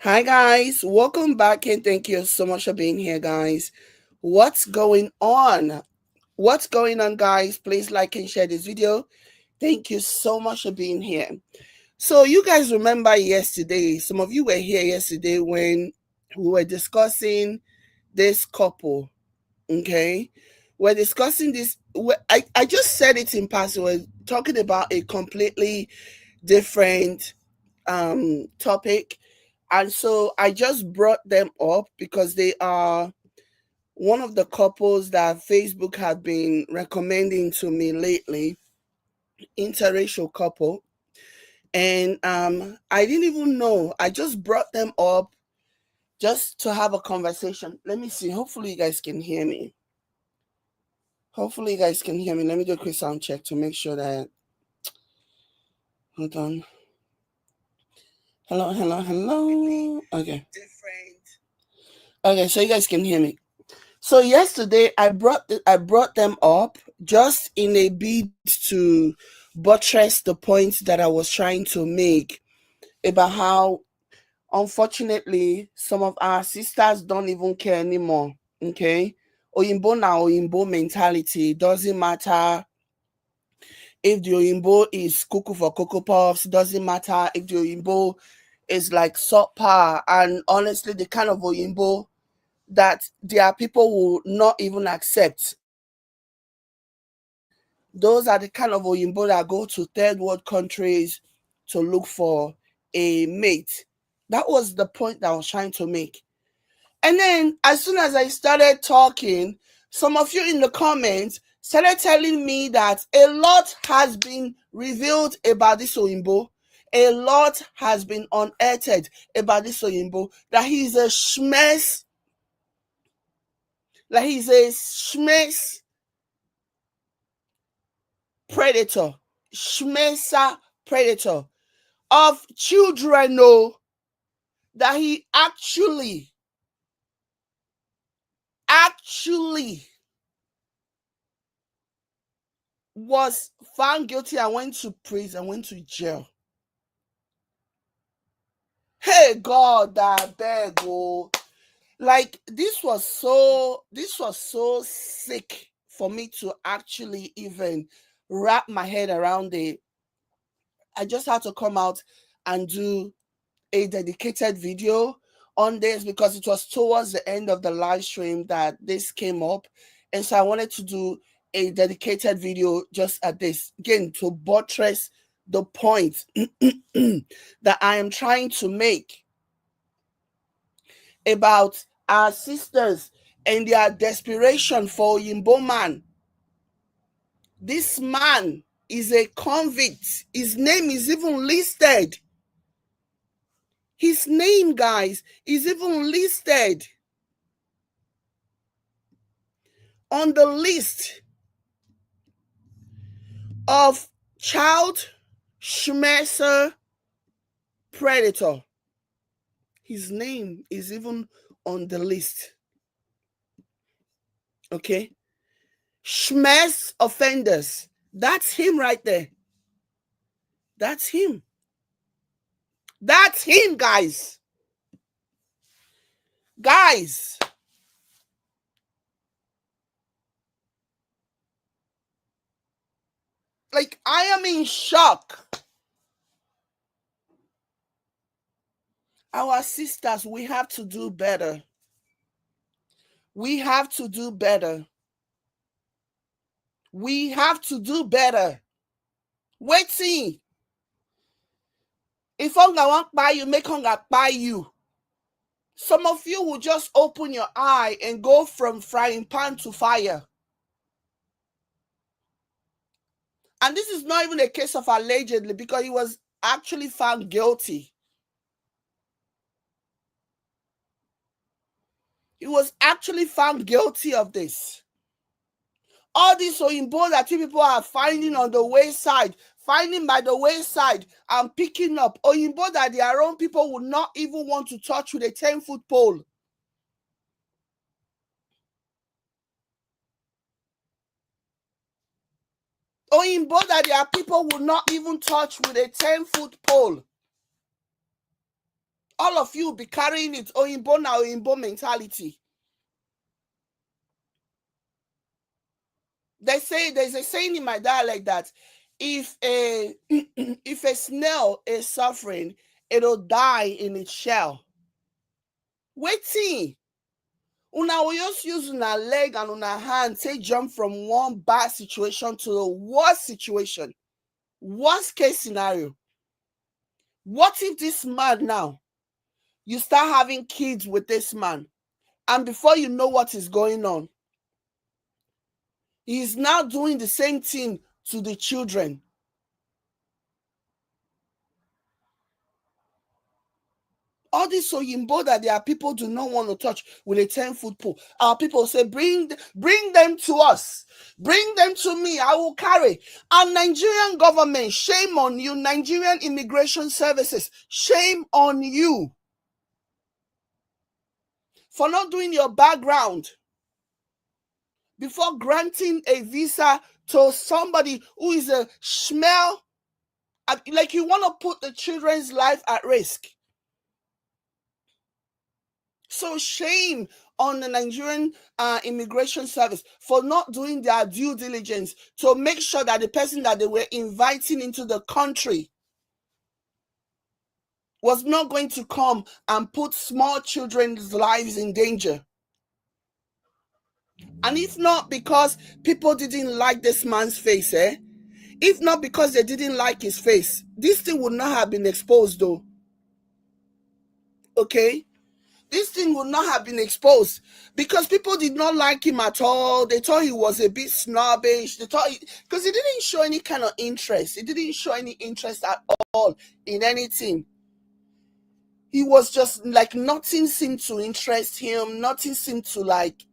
Hi guys, welcome back and thank you so much for being here, guys. What's going on? What's going on, guys? Please like and share this video. Thank you so much for being here. So, you guys remember yesterday, some of you were here yesterday when we were discussing this couple, okay? We're discussing this. I just said it in passing. We're talking about a completely different topic, and so I just brought them up because they are one of the couples that Facebook had been recommending to me lately, interracial couple. And I didn't even know. I just brought them up just to have a conversation. Let me see. Hopefully you guys can hear me. Hopefully you guys can hear me. Let me do a quick sound check to make sure that. Hold on. Hello, hello, hello. Okay. Okay, so you guys can hear me. So yesterday I brought them up just in a bid to buttress the point that I was trying to make about how unfortunately some of our sisters don't even care anymore. Okay. Oyinbo na Oyinbo mentality. Doesn't matter if the Oyinbo is cuckoo for Cocoa Puffs, doesn't matter if the Oyinbo is like salt power, and honestly the kind of Oyinbo that there are people who not even accept. Those are the kind of Oyinbo that go to third world countries to look for a mate. That was the point that I was trying to make. And then as soon as I started talking, some of you in the comments started telling me that a lot has been revealed about this Oyinbo. A lot has been unearthed about this Oyinbo. That he's a schmess. That he's a schmess predator. Schmessa predator of children. No, that he actually was found guilty and went to prison, went to jail. Hey God, I beg. Oh, like this was so sick for me to actually even wrap my head around it. I just had to come out and do a dedicated video on this because it was towards the end of the live stream that this came up. And so I wanted to do a dedicated video just at this, again, to buttress the point that I am trying to make about our sisters and their desperation for Yimbo man. This man is a convict. His name is even listed. His name, guys, is even listed on the list of child schmesser predator. His name is even on the list. Okay? Schmess offenders. That's him right there. That's him. That's him, guys. Guys. Like, I am in shock. Our sisters, we have to do better. We have to do better. We have to do better. Waiting. If hunger won't buy you, make hunger buy you. Some of you will just open your eye and go from frying pan to fire. And this is not even a case of allegedly, because he was actually found guilty. He was actually found guilty of this. All these Oyinbo that people are finding on the wayside, finding by the wayside and picking up. Oyinbo that their own people would not even want to touch with a 10-foot pole. Oyinbo that their people would not even touch with a 10-foot pole. All of you be carrying it oyinbo na oyinbo mentality. There's a saying in my dialect that if a if a snail is suffering, it'll die in its shell. Waiting. Una will just use una leg and una hand, say jump from one bad situation to a worst situation. Worst case scenario. What if this man now, you start having kids with this man, and before you know what is going on, he's now doing the same thing to the children. All this Oyinbo that there are people do not want to touch with a 10-foot pole. Our people say, bring them to us. Bring them to me. I will carry. And Nigerian government, shame on you. Nigerian Immigration Services, shame on you for not doing your background before granting a visa to somebody who is a smell. Like you want to put the children's life at risk. So shame on the Nigerian Immigration Service for not doing their due diligence to make sure that the person that they were inviting into the country was not going to come and put small children's lives in danger. And if not because people didn't like this man's face, if not because they didn't like his face, this thing would not have been exposed though. Okay? This thing would not have been exposed because people did not like him at all. They thought he was a bit snobbish. They thought because he didn't show any kind of interest. He didn't show any interest at all in anything. He was just like nothing seemed to interest him. Nothing seemed to like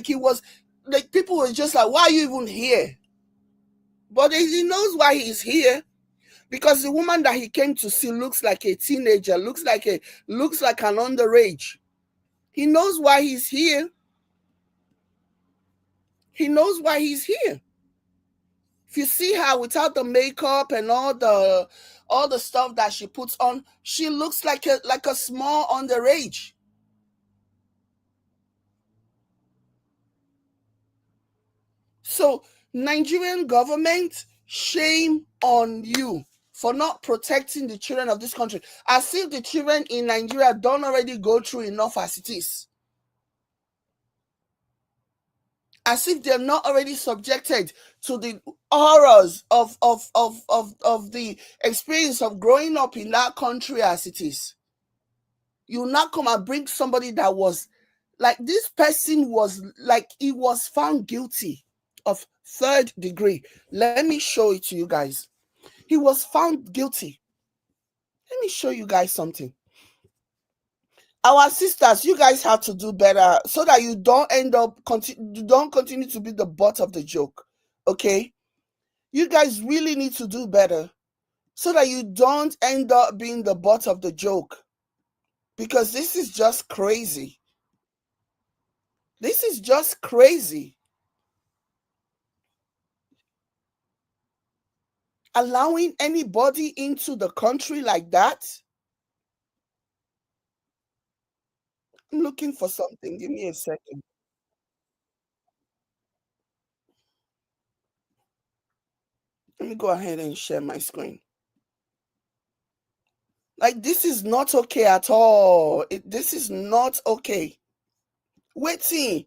he was like people were just like, why are you even here? But he knows why he's here because the woman that he came to see looks like a teenager, looks like an underage. He knows why he's here. He knows why he's here. If you see her without the makeup and all the stuff that she puts on, she looks like a small underage. So Nigerian government, shame on you for not protecting the children of this country. As if the children in Nigeria don't already go through enough as it is. As if they're not already subjected to the horrors of the experience of growing up in that country as it is. You now come and bring somebody that was like this person was like he was found guilty of third degree. Let me show it to you guys. He was found guilty. Let me show you guys something. Our sisters, you guys have to do better so that you don't you don't continue to be the butt of the joke. Okay? You guys really need to do better so that you don't end up being the butt of the joke. Because this is just crazy. This is just crazy. Allowing anybody into the country like that? I'm looking for something. Give me a second. Let me go ahead and share my screen. Like, this is not okay at all. This is not okay. Waiting.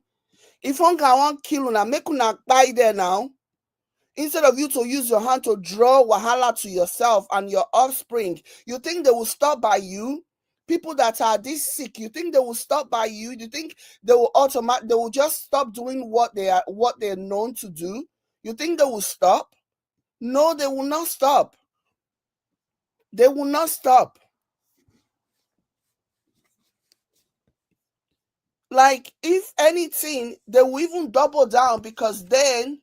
If one guy want kill una, make una buy there now. Instead of you to use your hand to draw wahala to yourself and your offspring, you think they will stop by you? People that are this sick, you think they will stop by you? You think they will just stop doing what they're known to do? You think they will stop? No, they will not stop. They will not stop. Like, if anything, they will even double down because then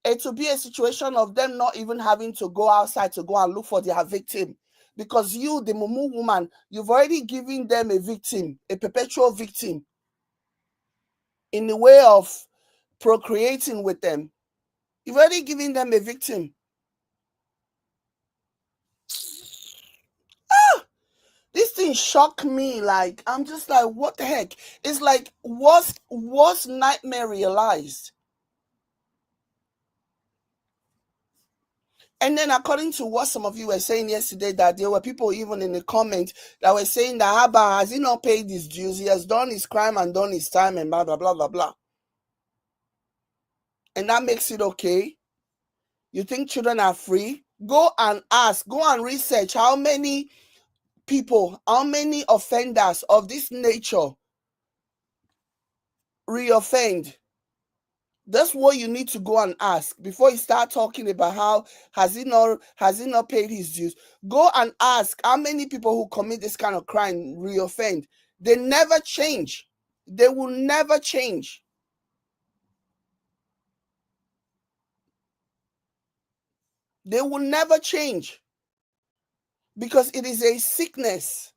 it will be a situation of them not even having to go outside to go and look for their victim. Because you, the mumu woman, you've already given them a victim, a perpetual victim, in the way of procreating with them. You've already given them a victim. thing shocked me. Like, I'm just like, what the heck? It's like, was nightmare realized? And then, according to what some of you were saying yesterday, that there were people even in the comments that were saying that Abba, has he not paid his dues? He has done his crime and done his time and blah, blah, blah, blah, blah. And that makes it okay. You think children are free? Go and ask, go and research how many people, how many offenders of this nature reoffend. That's what you need to go and ask before you start talking about how has he not paid his dues. Go and ask how many people who commit this kind of crime reoffend. They never change. They will never change. They will never change because it is a sickness.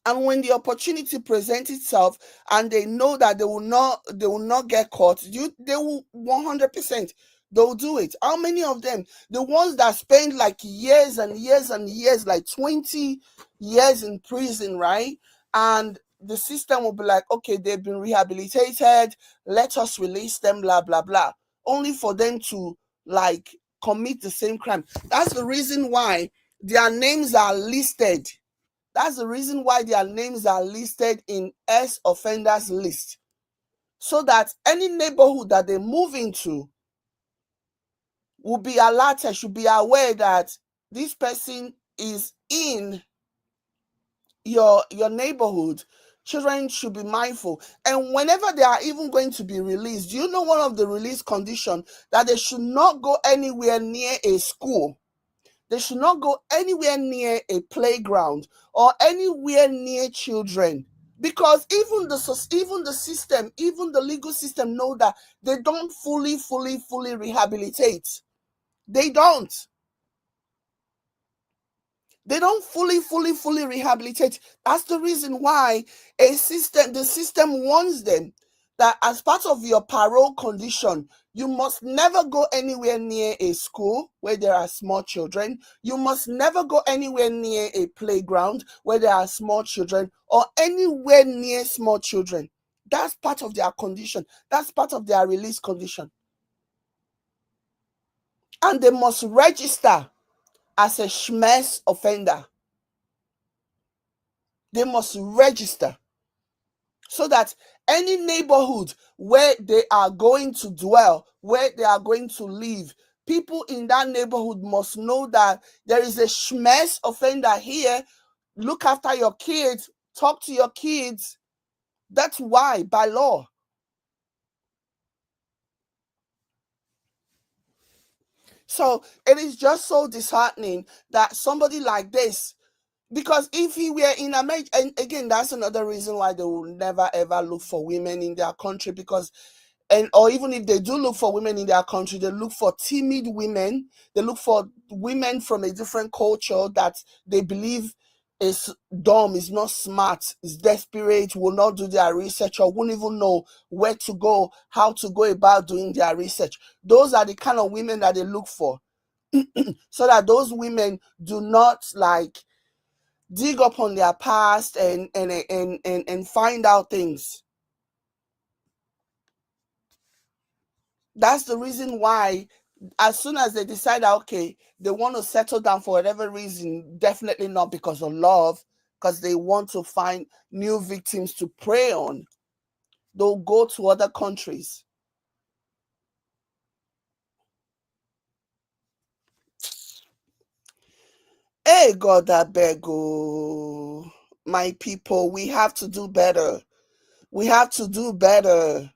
And when the opportunity presents itself and they know that they will not get caught, they will 100%, they'll do it. How many of them? The ones that spend like years and years and years, like 20 years in prison, right? And the system will be like, okay, they've been rehabilitated, let us release them, blah blah blah. Only for them to like commit the same crime. That's the reason why their names are listed. That's the reason why their names are listed in ex offenders list. So that any neighborhood that they move into will be alerted, should be aware that this person is in your neighborhood. Children should be mindful. And whenever they are even going to be released, do you know one of the release conditions that they should not go anywhere near a school? They should not go anywhere near a playground or anywhere near children, because even the system, even the legal system know that they don't fully rehabilitate. They don't. They don't fully rehabilitate. That's the reason why the system warns them that as part of your parole condition, you must never go anywhere near a school where there are small children. You must never go anywhere near a playground where there are small children or anywhere near small children. That's part of their condition. That's part of their release condition. And they must register as a schmess offender. They must register so that any neighborhood where they are going to dwell, where they are going to live, people in that neighborhood must know that there is a schmess offender here. Look after your kids, talk to your kids. That's why, by law. So it is just so disheartening that somebody like this, because if he were in America, and again, that's another reason why they will never ever look for women in their country, because or even if they do look for women in their country, they look for timid women. They look for women from a different culture that they believe is dumb, is not smart, is desperate, will not do their research, or won't even know where to go, how to go about doing their research. Those are the kind of women that they look for. So that those women do not like dig up on their past and find out things. That's the reason why, as soon as they decide that, okay, they want to settle down for whatever reason, definitely not because of love, because they want to find new victims to prey on, they'll go to other countries. Hey, God, I beg, oh, my people, we have to do better. We have to do better.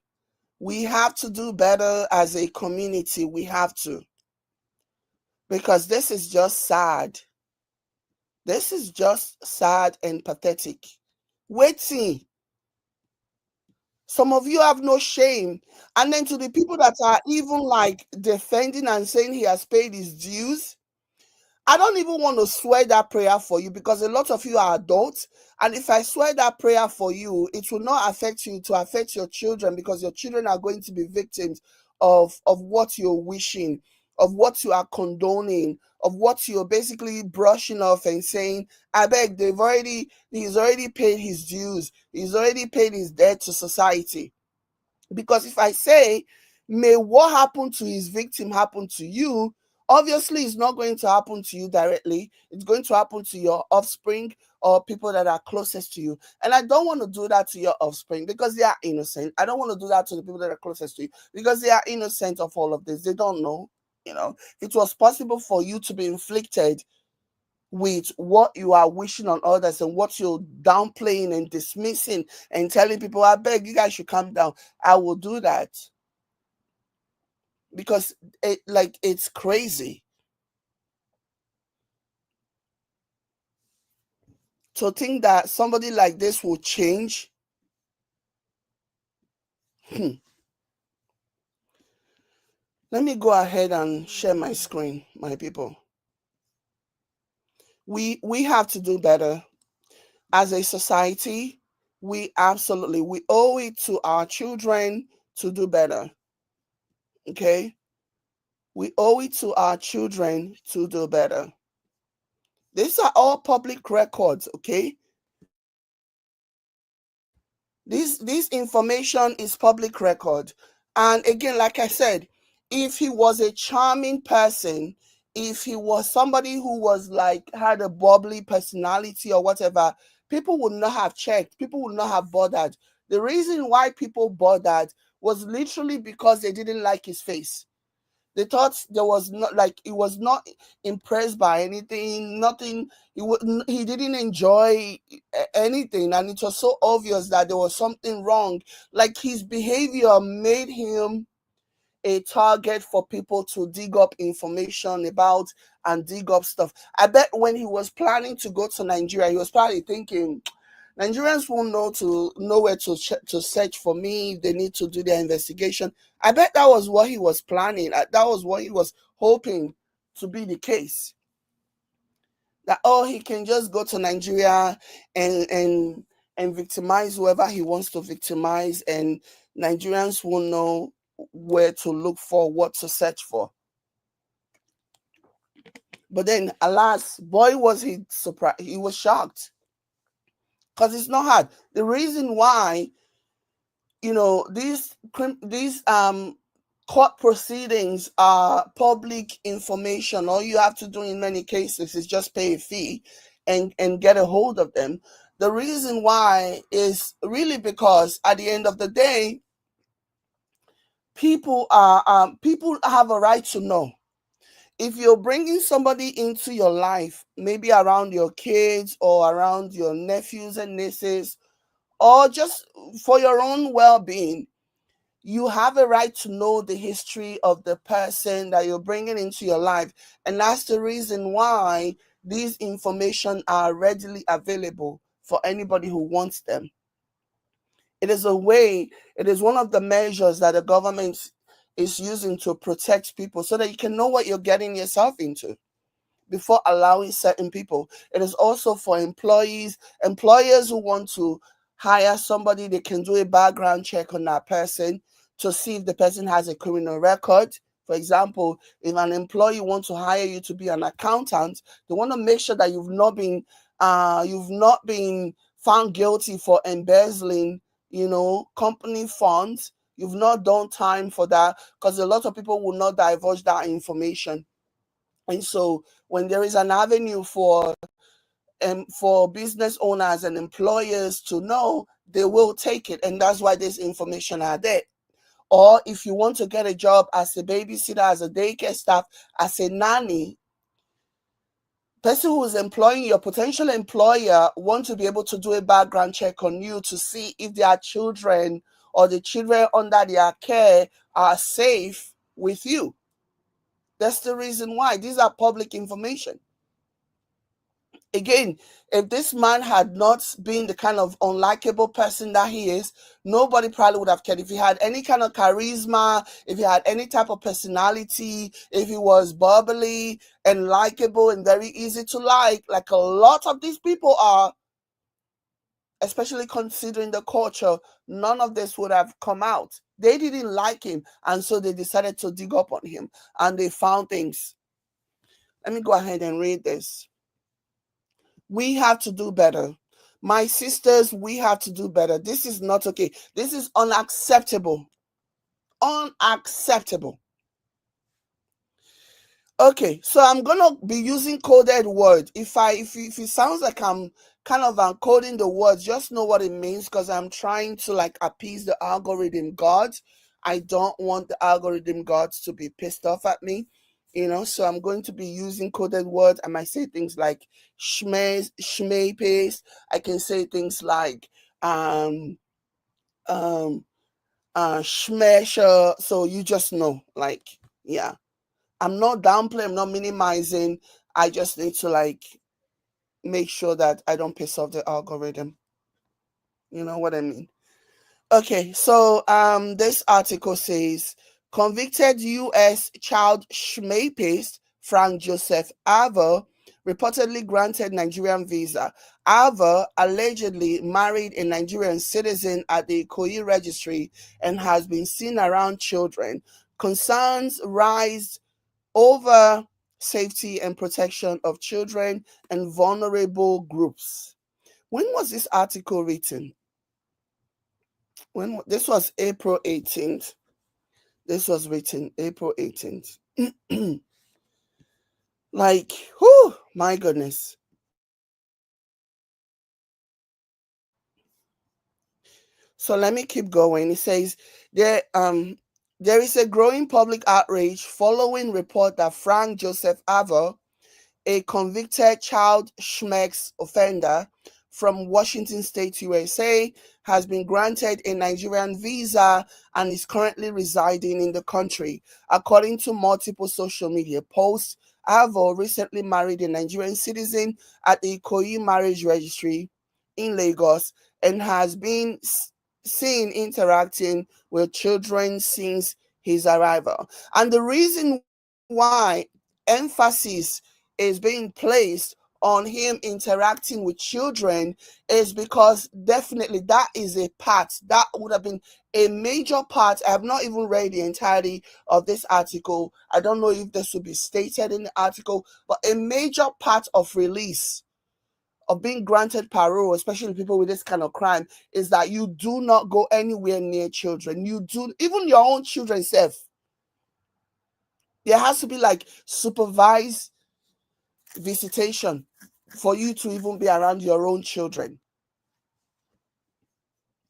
We have to do better as a community. We have to. Because this is just sad. This is just sad and pathetic. Waiting. Some of you have no shame. And then to the people that are even like defending and saying he has paid his dues, I don't even want to swear that prayer for you, because a lot of you are adults. And if I swear that prayer for you, it will not affect you, to affect your children, because your children are going to be victims of what you're wishing, of what you are condoning, of what you're basically brushing off and saying, I beg, he's already paid his dues, he's already paid his debt to society. Because if I say, may what happened to his victim happen to you, obviously it's not going to happen to you directly. It's going to happen to your offspring or people that are closest to you. And I don't want to do that to your offspring because they are innocent. I don't want to do that to the people that are closest to you because they are innocent of all of this. They don't know. If it was possible for you to be inflicted with what you are wishing on others and what you're downplaying and dismissing and telling people, I beg you guys should calm down, I will do that. Because it's crazy to think that somebody like this will change. Let me go ahead and share my screen, my people. We have to do better as a society. We owe it to our children to do better. Okay, we owe it to our children to do better. These are all public records. Okay, this information is public record. And again, like I said, if he was a charming person, if he was somebody who was like had a bubbly personality or whatever, people would not have checked, people would not have bothered. The reason why people bothered was literally because they didn't like his face. They thought there was not, like, he was not impressed by anything, nothing. He didn't enjoy anything, and it was so obvious that there was something wrong. Like, his behavior made him a target for people to dig up information about and dig up stuff. I bet when he was planning to go to Nigeria, he was probably thinking, Nigerians won't know where to search for me. They need to do their investigation. I bet that was what he was planning. That was what he was hoping to be the case. That, oh, he can just go to Nigeria and victimize whoever he wants to victimize, and Nigerians won't know where to look for, what to search for. But then, alas, boy, was he surprised. He was shocked. Because it's not hard. The reason why, these court proceedings are public information. All you have to do in many cases is just pay a fee and get a hold of them. The reason why is really because at the end of the day, people have a right to know. If you're bringing somebody into your life, maybe around your kids or around your nephews and nieces, or just for your own well-being, you have a right to know the history of the person that you're bringing into your life. And that's the reason why these information are readily available for anybody who wants them. It is one of the measures that the government is using to protect people so that you can know what you're getting yourself into before allowing certain people. It is also for employers who want to hire somebody. They can do a background check on that person to see if the person has a criminal record. For example, if an employee wants to hire you to be an accountant, they want to make sure that you've not been found guilty for embezzling, company funds. You've not done time for that, because a lot of people will not divulge that information. And so when there is an avenue for business owners and employers to know, they will take it. And that's why this information are there. Or if you want to get a job as a babysitter, as a daycare staff, as a nanny, person who is employing your potential employer want to be able to do a background check on you to see if their children or the children under their care are safe with you. That's the reason why. These are public information. Again, if this man had not been the kind of unlikable person that he is, nobody probably would have cared. If he had any kind of charisma, if he had any type of personality, if he was bubbly and likable and very easy to like a lot of these people are, especially considering the culture, none of this would have come out. They didn't like him, and so they decided to dig up on him, and they found things. Let me go ahead and read this. We have to do better. My sisters, we have to do better. This is not okay. This is unacceptable. Unacceptable. Okay, so I'm gonna be using coded words. If it sounds like I'm kind of encoding the words, just know what it means, because I'm trying to like appease the algorithm gods. I don't want the algorithm gods to be pissed off at me, So I'm going to be using coded words. I might say things like shmay paste. I can say things like um shmesha. So you just know, like, yeah. I'm not downplaying, I'm not minimizing. I just need to like make sure that I don't piss off the algorithm. You know what I mean? Okay, so this article says convicted US child schmapist Frank Joseph Ava reportedly granted Nigerian visa. Ava allegedly married a Nigerian citizen at the Ikoyi registry and has been seen around children. Concerns rise over safety and protection of children and vulnerable groups. When was this article written? When this was April 18th. This was written April 18th. Like, whew, my goodness. So let me keep going. It says there is a growing public outrage following report that Frank Joseph Ava, a convicted child schmex offender from Washington State, USA, has been granted a Nigerian visa and is currently residing in the country. According to multiple social media posts, Avo recently married a Nigerian citizen at the Ikoyi Marriage Registry in Lagos and has been seen interacting with children since his arrival. And the reason why emphasis is being placed on him interacting with children is because definitely that is a part that would have been a major part. I have not even read the entirety of this article. I don't know if this will be stated in the article, but a major part of release of being granted parole, especially people with this kind of crime, is that you do not go anywhere near children. You do, even your own children self. There has to be like supervised visitation for you to even be around your own children.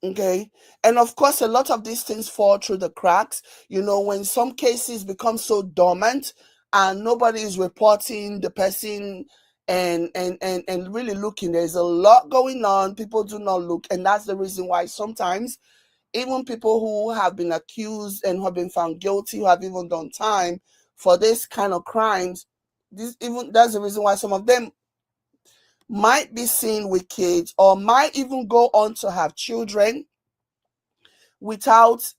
Okay. And of course, a lot of these things fall through the cracks. When some cases become so dormant and nobody is reporting the person and really looking, there's a lot going on. People do not look. And that's the reason why sometimes even people who have been accused and who have been found guilty, who have even done time for this kind of crimes, that's the reason why some of them might be seen with kids or might even go on to have children without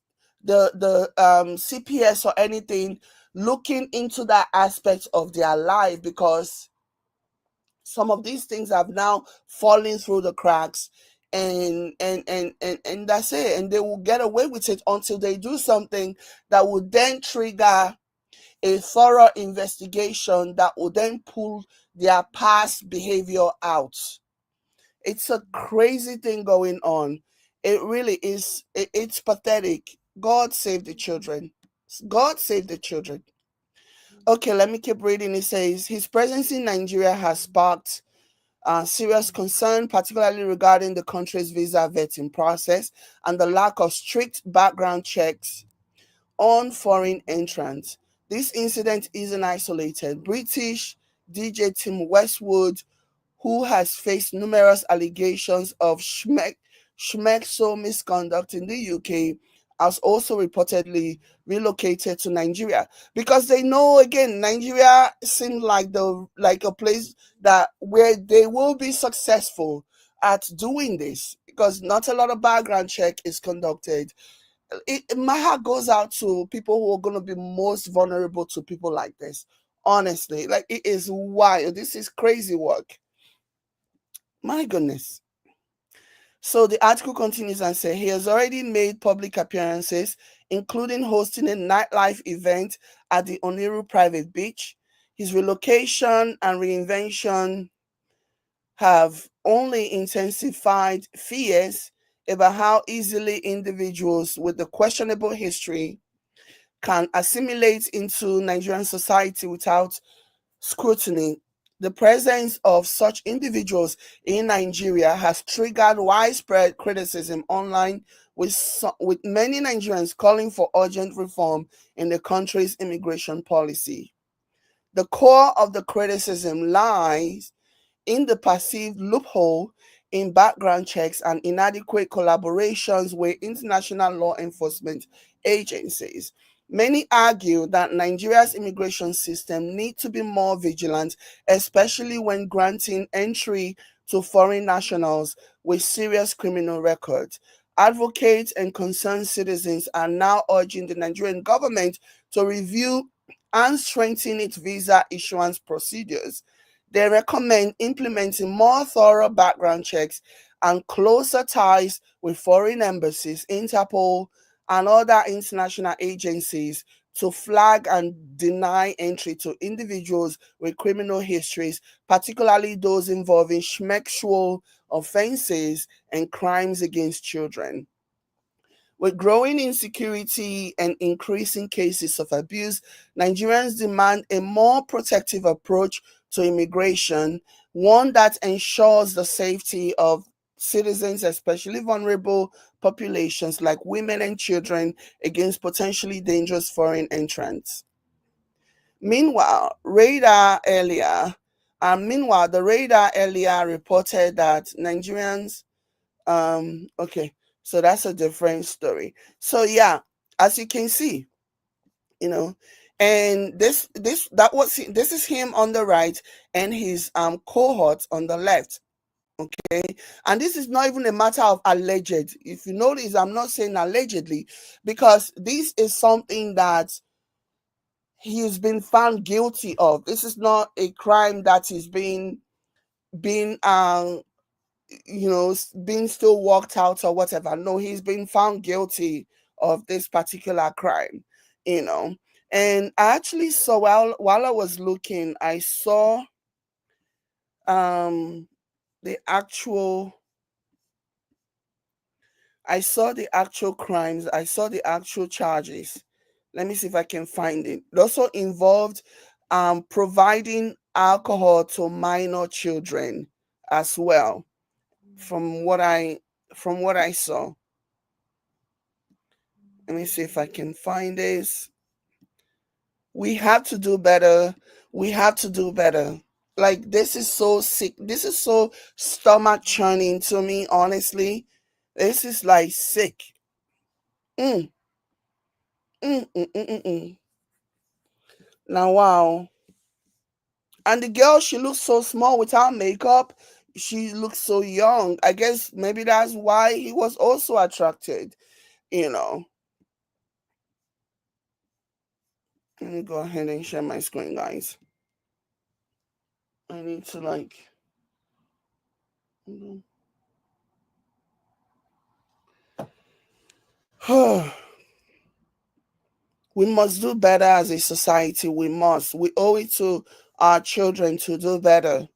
the CPS or anything looking into that aspect of their life, because some of these things have now fallen through the cracks, and that's it, and they will get away with it until they do something that will then trigger a thorough investigation that will then pull their past behavior out. It's a crazy thing going on. It really is. It's pathetic. God save the children. God save the children. Okay, let me keep reading. It says his presence in Nigeria has sparked serious concern, particularly regarding the country's visa vetting process and the lack of strict background checks on foreign entrants. This incident isn't isolated. British DJ Tim Westwood, who has faced numerous allegations of schmexo misconduct in the UK, has also reportedly relocated to Nigeria because they know, again, Nigeria seems like a place that where they will be successful at doing this, because not a lot of background check is conducted. My heart goes out to people who are going to be most vulnerable to people like this. Honestly, like, it is wild. This is crazy work. My goodness. So the article continues and says he has already made public appearances, including hosting a nightlife event at the Oniru private beach. His relocation and reinvention have only intensified fears about how easily individuals with a questionable history can assimilate into Nigerian society without scrutiny. The presence of such individuals in Nigeria has triggered widespread criticism online, with many Nigerians calling for urgent reform in the country's immigration policy. The core of the criticism lies in the perceived loophole in background checks and inadequate collaborations with international law enforcement agencies. Many argue that Nigeria's immigration system needs to be more vigilant, especially when granting entry to foreign nationals with serious criminal records. Advocates and concerned citizens are now urging the Nigerian government to review and strengthen its visa issuance procedures. They recommend implementing more thorough background checks and closer ties with foreign embassies, Interpol, and other international agencies to flag and deny entry to individuals with criminal histories, particularly those involving sexual offenses and crimes against children. With growing insecurity and increasing cases of abuse, Nigerians demand a more protective approach to immigration, one that ensures the safety of citizens, especially vulnerable populations like women and children, against potentially dangerous foreign entrants. Meanwhile, radar earlier, the radar earlier reported that Nigerians okay, so that's a different story. So yeah, as you can see, you know, and this is him on the right and his cohort on the left. Okay, and this is not even a matter of alleged. If you notice, I'm not saying allegedly because this is something that he's been found guilty of. This is not a crime that is being being still walked out or whatever. No, he's been found guilty of this particular crime, you know. And I actually saw while I was looking, um the actual I saw the actual crimes, I saw the actual charges. Let me see if I can find it. It also involved providing alcohol to minor children as well, from what I saw. Let me see if I can find this. We have to do better. We have to do better. Like, this is so sick. This is so stomach churning to me, honestly. This is like sick. Mm, mm. Now, wow. And the girl, she looks so small without makeup. She looks so young. I guess maybe that's why he was also attracted, you know. Let me go ahead and share my screen, guys. I need to like. We must do better as a society. We must. We owe it to our children to do better.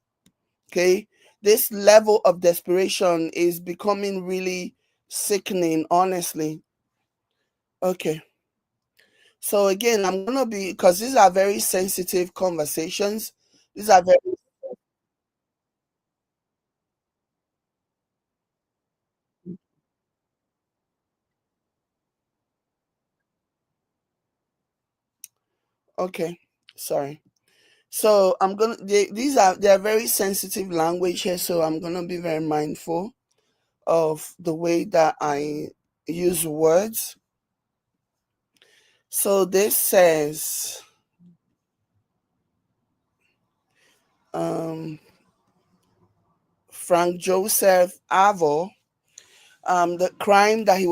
Okay. This level of desperation is becoming really sickening, honestly. Okay. So again, I'm gonna be because these are very sensitive conversations. These are very okay. Sorry. So these are very sensitive language here, so I'm gonna be very mindful of the way that I use words. So this says um, Frank Joseph Avo, the crime that he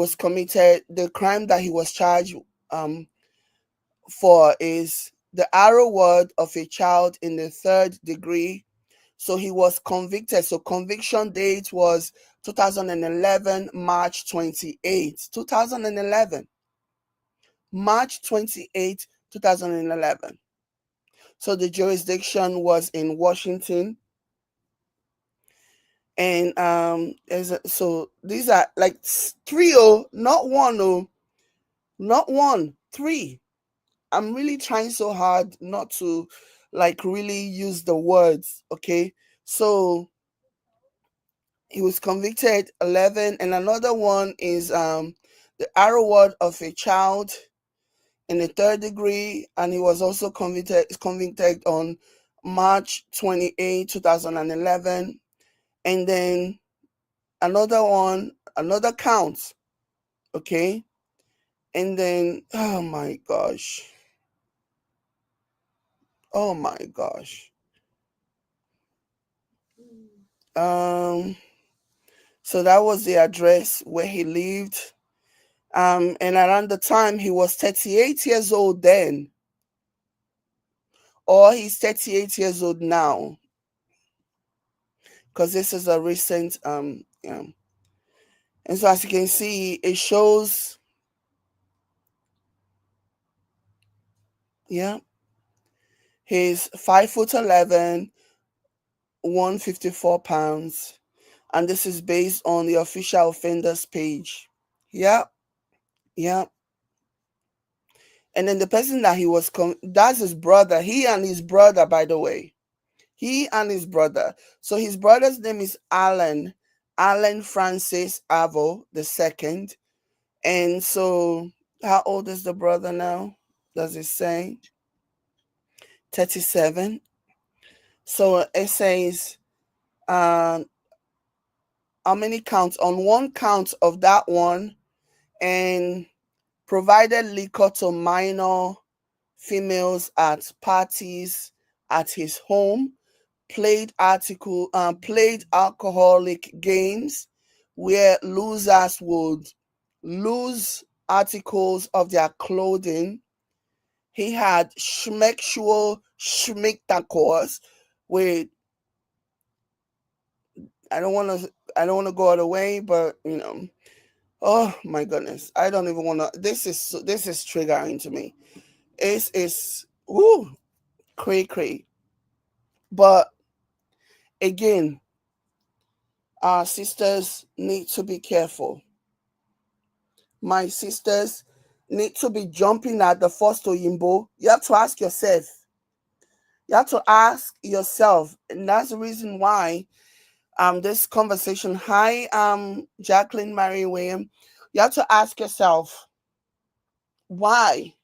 was charged um, for is the arrow word of a child in the third degree. So he was convicted. So conviction date was 2011, March 28th, 2011. March 28th, 2011. So the jurisdiction was in Washington. And so these are like three, oh, not one, oh, not one, three. I'm really trying so hard not to like really use the words, okay? So he was convicted 11, and another one is the arrow word of a child in the third degree, and he was also convicted on March 28, 2011. And then another one, another count, okay? And then, oh my gosh. Oh my gosh. Um, so that was the address where he lived. And around the time he was 38 years old then, or he's 38 years old now, because this is a recent yeah. And so as you can see, it shows, yeah, he's 5'11", 154 pounds, and this is based on the official offenders page. Yeah, yeah. And then the person that he was that's his brother. He and his brother, by the way. He and his brother. So his brother's name is Alan Francis Avo the second. And so how old is the brother now? Does it say? 37. So it says how many counts? On one count of that one, and provided liquor to minor females at parties at his home, played alcoholic games where losers would lose articles of their clothing. He had schmexual schmicktacourse with, I don't want to go all the way, but oh my goodness, I don't even want to. This is triggering to me. It's ooh, cray. But again, our sisters need to be careful. My sisters need to be jumping at the first Oyimbo. You have to ask yourself. You have to ask yourself, and that's the reason why this conversation. Hi, Jacqueline Mary William. You have to ask yourself, why?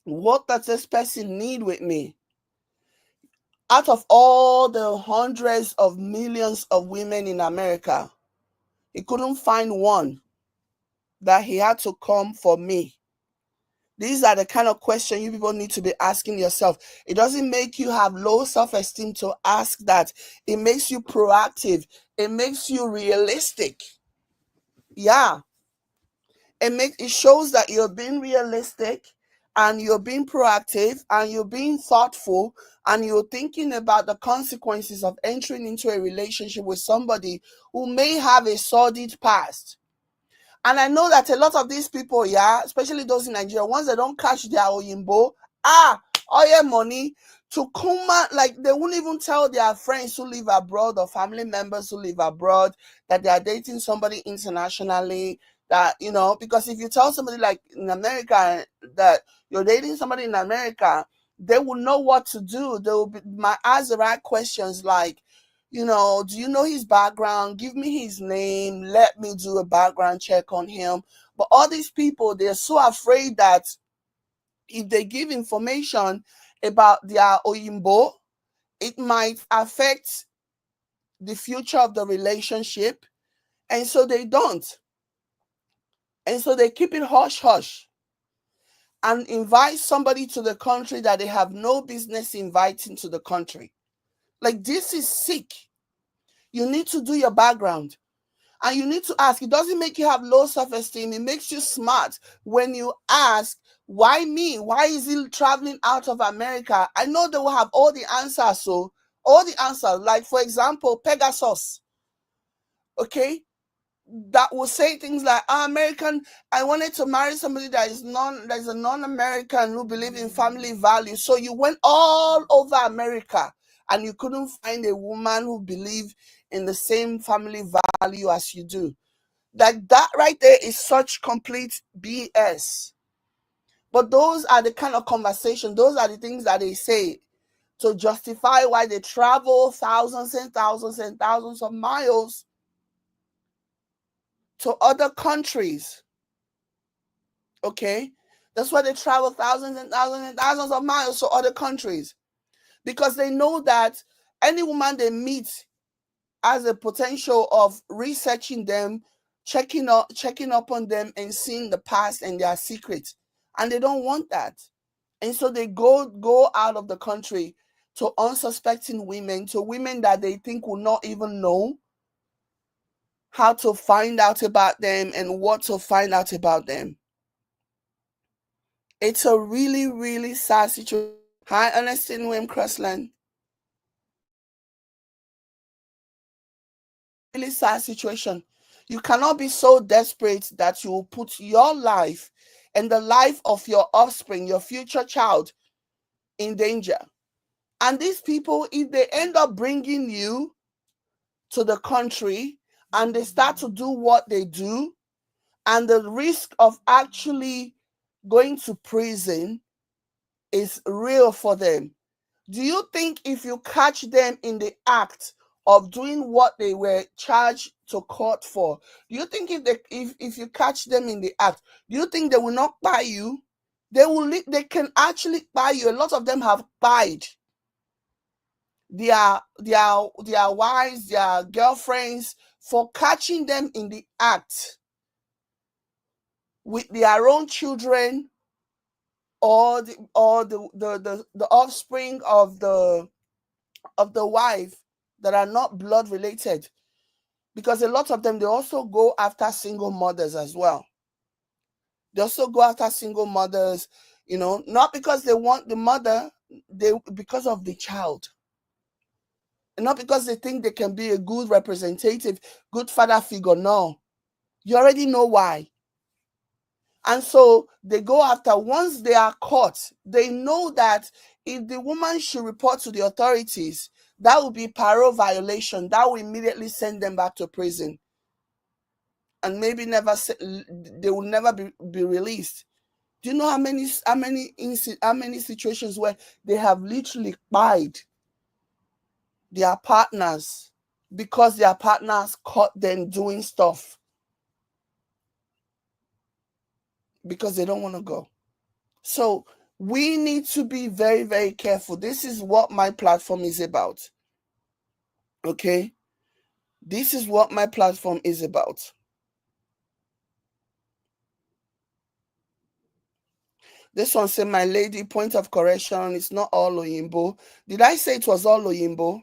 What does this person need with me? Out of all the hundreds of millions of women in America, he couldn't find one that he had to come for me. These are the kind of questions you people need to be asking yourself. It doesn't make you have low self-esteem to ask that. It makes you proactive. It makes you realistic. Yeah. It shows that you're being realistic, and you're being proactive, and you're being thoughtful, and you're thinking about the consequences of entering into a relationship with somebody who may have a sordid past. And I know that a lot of these people, yeah, especially those in Nigeria, once they don't catch their Oyimbo, oil money to come out, like they won't even tell their friends who live abroad or family members who live abroad that they are dating somebody internationally. That, because if you tell somebody like in America that you're dating somebody in America, they will know what to do. They will ask the right questions like, do you know his background? Give me his name. Let me do a background check on him. But all these people, they're so afraid that if they give information about their Oyimbo, it might affect the future of the relationship. And so they don't. And so they keep it hush hush and invite somebody to the country that they have no business inviting to the country. Like, this is sick. You need to do your background. And you need to ask. It doesn't make you have low self-esteem. It makes you smart when you ask, why me? Why is he traveling out of America? I know they will have all the answers. So, all the answers. Like, for example, Pegasus, okay, that will say things like, American, I wanted to marry somebody that is a non-American who believe in family values. So you went all over America and you couldn't find a woman who believed in the same family value as you do. Like, that right there is such complete BS. But those are the kind of conversation, those are the things that they say to justify why they travel thousands and thousands and thousands of miles to other countries. Okay? That's why they travel thousands and thousands and thousands of miles to other countries. Because they know that any woman they meet has a potential of researching them, checking up on them, and seeing the past and their secrets. And they don't want that. And so they go out of the country to unsuspecting women, to women that they think will not even know how to find out about them and what to find out about them. It's a really, really sad situation. Hi, Ernestine William Crossland. Really sad situation. You cannot be so desperate that you will put your life and the life of your offspring, your future child, in danger. And these people, if they end up bringing you to the country and they start to do what they do, and the risk of actually going to prison is real for them. Do you think if you catch them in the act of doing what they were charged to court for, do you think if you catch them in the act, do you think they will not buy you? They can actually buy you. A lot of them have buyed their wives, their girlfriends, for catching them in the act with their own children, or the offspring of the wife that are not blood related. Because a lot of them, they also go after single mothers as well. They also go after single mothers, not because they want the mother, because of the child. And not because they think they can be a good representative, good father figure. No. You already know why. And so they go after, once they are caught, they know that if the woman should report to the authorities, that will be parole violation. That will immediately send them back to prison. And maybe they will never be released. Do you know how many situations where they have literally spied their partners because their partners caught them doing stuff because they don't want to go? So we need to be very, very careful. This is what my platform is about. Okay? This is what my platform is about. This one said, my lady, point of correction, it's not all Oyinbo. Did I say it was all Oyinbo?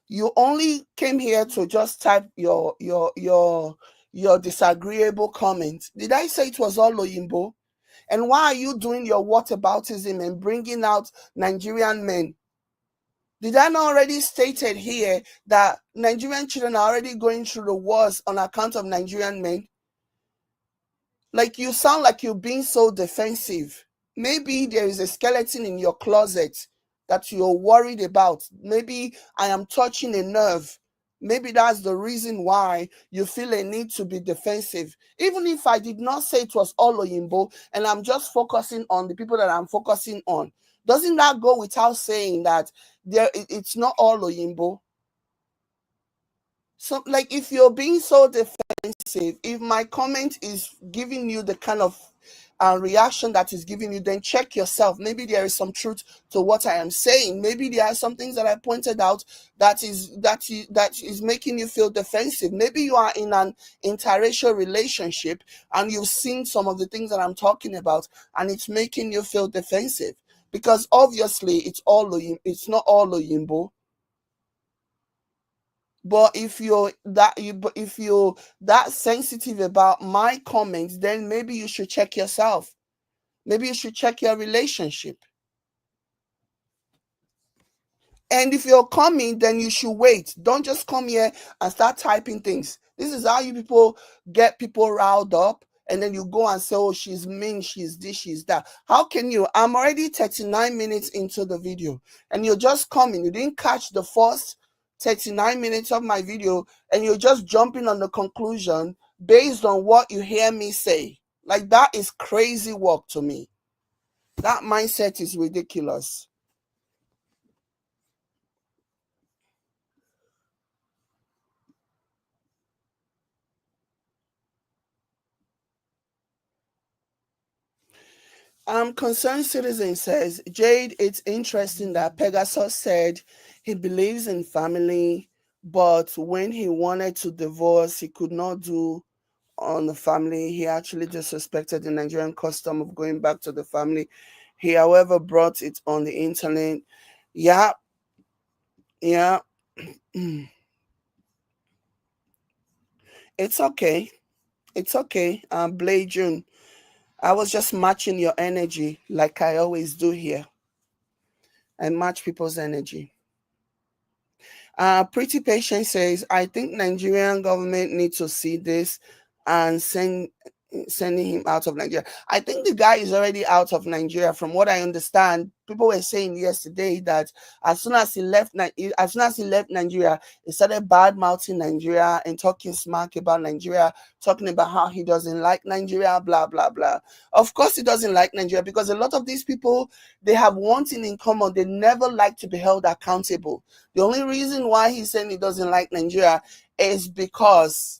You only came here to just type your disagreeable comment. Did I say it was all Oyinbo? And why are you doing your whataboutism and bringing out Nigerian men? Did I not already stated here that Nigerian children are already going through the wars on account of Nigerian men? Like, you sound like you're being so defensive. Maybe there is a skeleton in your closet that you're worried about. Maybe I am touching a nerve. Maybe that's the reason why you feel a need to be defensive. Even if I did not say it was all Oyinbo and I'm just focusing on the people that I'm focusing on, doesn't that go without saying that it's not all Oyinbo? So, like, if you're being so defensive, if my comment is giving you the kind of reaction that is giving you, then check yourself. Maybe there is some truth to what I am saying. Maybe there are some things that I pointed out that is making you feel defensive. Maybe you are in an interracial relationship and you've seen some of the things that I'm talking about, and it's making you feel defensive. Because obviously it's not all Oyinbo. But if you're that sensitive about my comments, then maybe you should check yourself. Maybe you should check your relationship. And if you're coming, then you should wait. Don't just come here and start typing things. This is how you people get people riled up. And then you go and say, oh, she's mean, she's this, she's that. How can you? I'm already 39 minutes into the video. And you're just coming. You didn't catch the first 39 minutes of my video. And you're just jumping on the conclusion based on what you hear me say. Like, that is crazy work to me. That mindset is ridiculous. Concerned Citizen says, Jade, it's interesting that Pegasus said he believes in family, but when he wanted to divorce, he could not do on the family. He actually disrespected the Nigerian custom of going back to the family. He, however, brought it on the internet. Yeah, yeah. It's okay. It's okay. Blade June. I was just matching your energy like I always do here. I match people's energy. Pretty Patient says, I think Nigerian government needs to see this and sending him out of Nigeria. I think the guy is already out of Nigeria. From what I understand, people were saying yesterday that as soon as he left Nigeria, he started bad mouthing Nigeria and talking smack about Nigeria, talking about how he doesn't like Nigeria, blah blah blah. Of course, he doesn't like Nigeria because a lot of these people, they have one thing in common: they never like to be held accountable. The only reason why he's saying he doesn't like Nigeria is because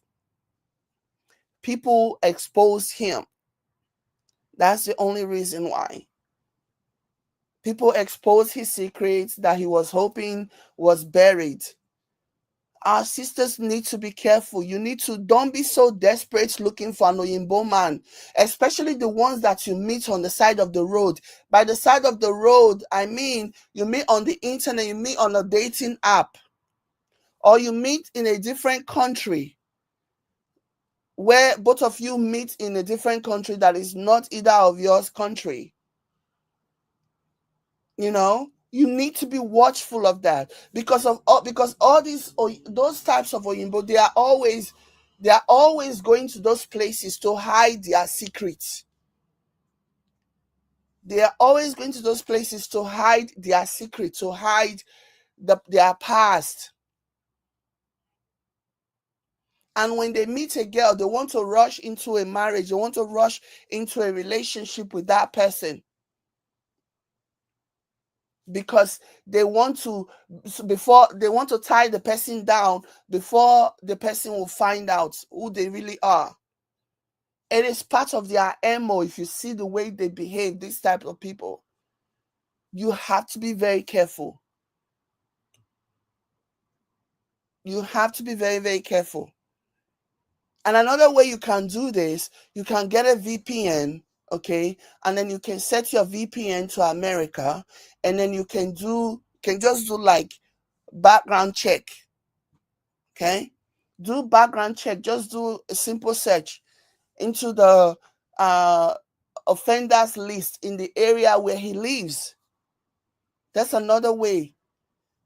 people expose him. That's the only reason why. People expose his secrets that he was hoping was buried. Our sisters need to be careful. Don't be so desperate looking for an Oyinbo man, especially the ones that you meet on the side of the road. By the side of the road, I mean, you meet on the internet, you meet on a dating app, or you meet in a different country, where both of you meet in a different country that is not either of yours country. You need to be watchful of that because all these those types of Oyinbo, they are always going to those places to hide their secrets. They are always going to those places to hide their secret, to hide their past. And when they meet a girl, they want to rush into a marriage, they want to rush into a relationship with that person because they want to tie the person down before the person will find out who they really are. It is part of their MO. If you see the way they behave, these type of people, you have to be very careful. You have to be very, very careful. And another way you can do this, you can get a VPN, okay? And then you can set your VPN to America, and then you can just do like background check. Okay? Do background check. Just do a simple search into the offenders list in the area where he lives. That's another way,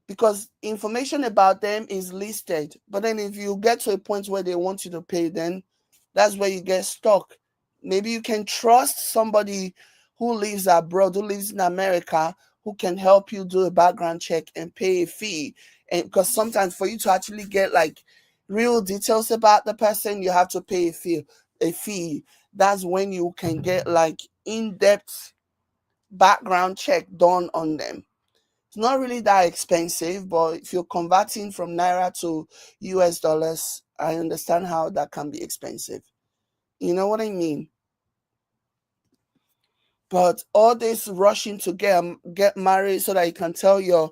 because information about them is listed. But then if you get to a point where they want you to pay, then that's where you get stuck. Maybe you can trust somebody who lives abroad, who lives in America, who can help you do a background check and pay a fee. And because sometimes for you to actually get like real details about the person, you have to pay a fee. That's when you can get like in-depth background check done on them. It's not really that expensive, but if you're converting from Naira to US dollars, I understand how that can be expensive. You know what I mean? But all this rushing to get married so that you can tell your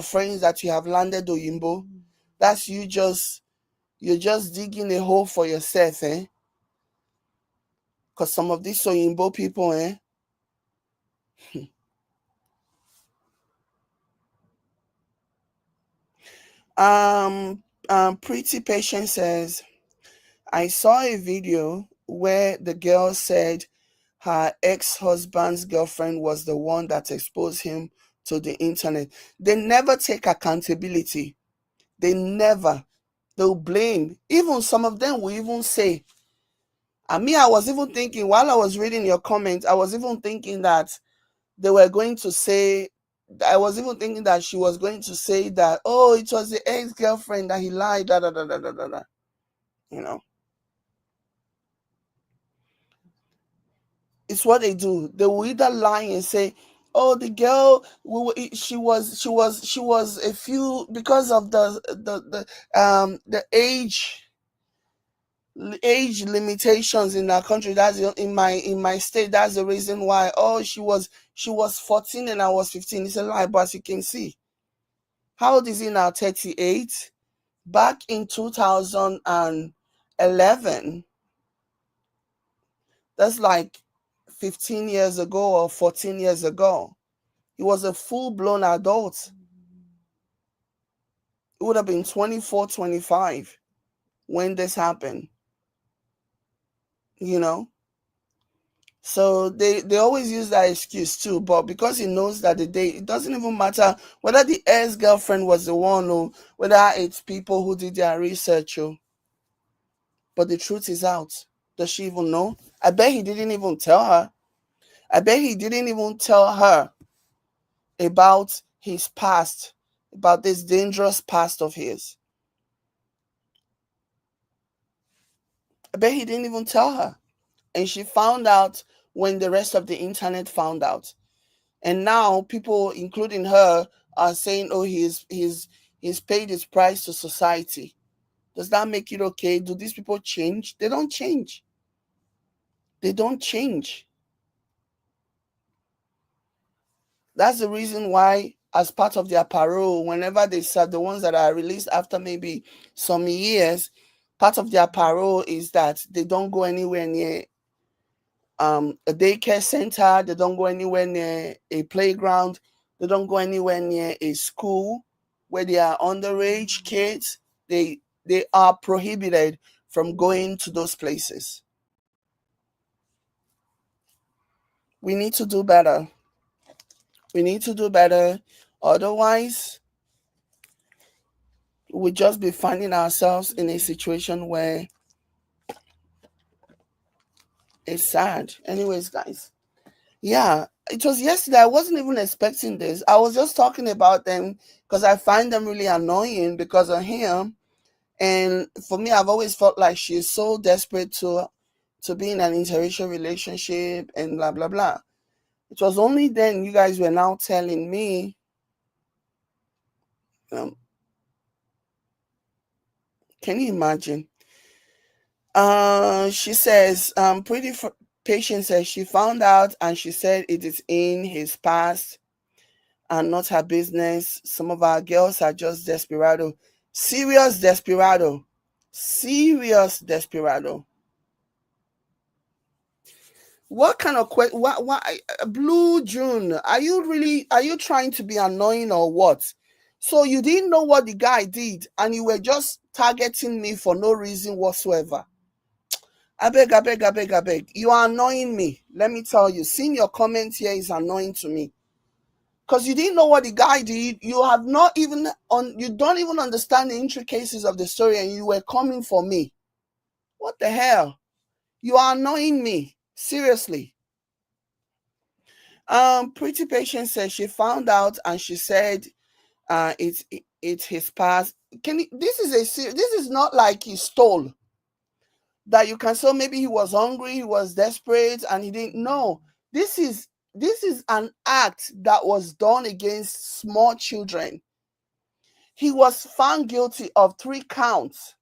friends that you have landed Oyimbo, that's you're just digging a hole for yourself, eh? Because some of these Oyimbo people, eh? Pretty Patient says, I saw a video where the girl said her ex-husband's girlfriend was the one that exposed him to the internet. They never take accountability. They never. They'll blame. Even some of them will even say, and me, I was even thinking while I was reading your comments, I was even thinking that they were going to say, I was even thinking that she was going to say that, oh, it was the ex-girlfriend that he lied, da da da da da da da. You know, it's what they do. They will either lie and say, oh, the girl, she was a few because of the age limitations in our country. That's in my state. That's the reason why. Oh, she was 14 and I was 15. It's a lie, but as you can see, how old is he now? 38. Back in 2011, that's like 15 years ago or 14 years ago. He was a full-blown adult. It would have been 24, 25 when this happened, you know? So they always use that excuse too, but because he knows that the day, it doesn't even matter whether the ex-girlfriend was the one or whether it's people who did their research, but the truth is out. Does she even know? I bet he didn't even tell her. I bet he didn't even tell her about his past, about this dangerous past of his. I bet he didn't even tell her. And she found out when the rest of the internet found out. And now people, including her, are saying, oh, he's paid his price to society. Does that make it okay? Do these people change? They don't change. They don't change. That's the reason why, as part of their parole, whenever they serve, the ones that are released after maybe some years, part of their parole is that they don't go anywhere near a daycare center, they don't go anywhere near a playground, they don't go anywhere near a school where they are underage kids. They are prohibited from going to those places. We need to do better. We need to do better. Otherwise, we'll just be finding ourselves in a situation where it's sad. Anyways, guys. Yeah, it was yesterday. I wasn't even expecting this. I was just talking about them because I find them really annoying because of him. And for me, I've always felt like she's so desperate to be in an interracial relationship and blah blah blah. It was only then you guys were now telling me, um, can you imagine? She says, patient says she found out and she said it is in his past and not her business. Some of our girls are just desperado. Serious desperado. Serious desperado. What kind of what Blue June? Are you trying to be annoying or what? So you didn't know what the guy did and you were just targeting me for no reason whatsoever. I beg, I beg, I beg, I beg. You are annoying me. Let me tell you. Seeing your comments here is annoying to me. Because you didn't know what the guy did. You have not even you don't even understand the intricacies of the story and you were coming for me. What the hell? You are annoying me. Seriously. Pretty Patient says she found out and she said it's his past. This is not like he stole. That you can say maybe he was hungry, he was desperate, and he didn't know. This is an act that was done against small children. He was found guilty of 3 counts.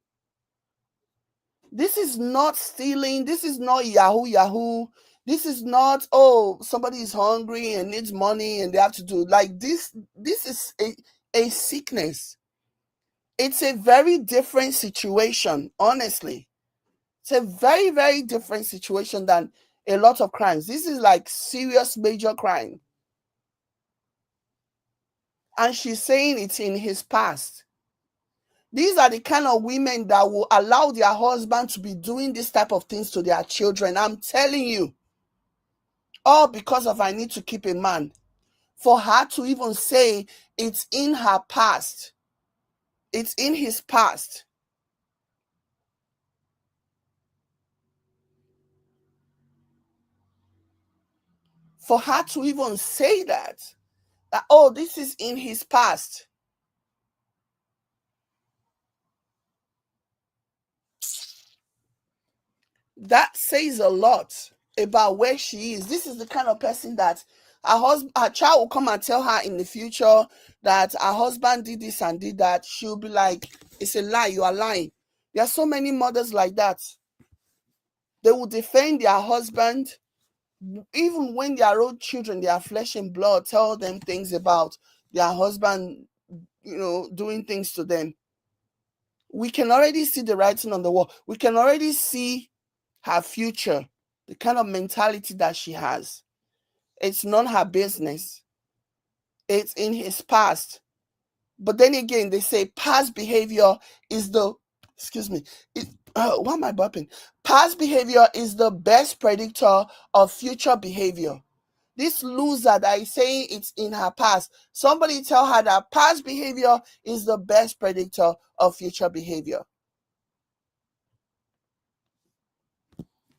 This is not stealing. This is not Yahoo. This is not, oh, somebody is hungry and needs money and they have to do like this. This is a sickness. It's a very different situation, honestly. It's a very, very different situation than a lot of crimes. This is like serious major crime. And she's saying it's in his past. These are the kind of women that will allow their husband to be doing this type of things to their children. I'm telling you. All because of I need to keep a man. For her to even say it's in her past, it's in his past. For her to even say that, oh, this is in his past. That says a lot about where she is. This is the kind of person that her child will come and tell her in the future that her husband did this and did that. She'll be like, it's a lie, you are lying. There are so many mothers like that. They will defend their husband even when their own children, their flesh and blood, tell them things about their husband, doing things to them. We can already see the writing on the wall. We can already see her future, the kind of mentality that she has. It's not her business. It's in his past. But then again, they say past behavior is the, excuse me, why am I burping? Past behavior is the best predictor of future behavior. This loser that is saying it's in her past, somebody tell her that past behavior is the best predictor of future behavior.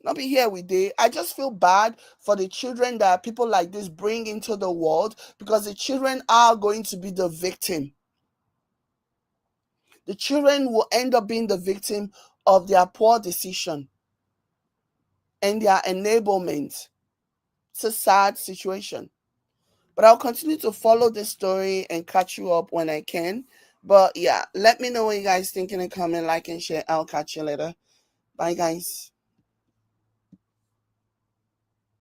Not be here with day. I just feel bad for the children that people like this bring into the world, because the children are going to be the victim. The children will end up being the victim of their poor decision and their enablement. It's a sad situation. But I'll continue to follow this story and catch you up when I can. But yeah, let me know what you guys think in the comment, like and share. I'll catch you later. Bye, guys.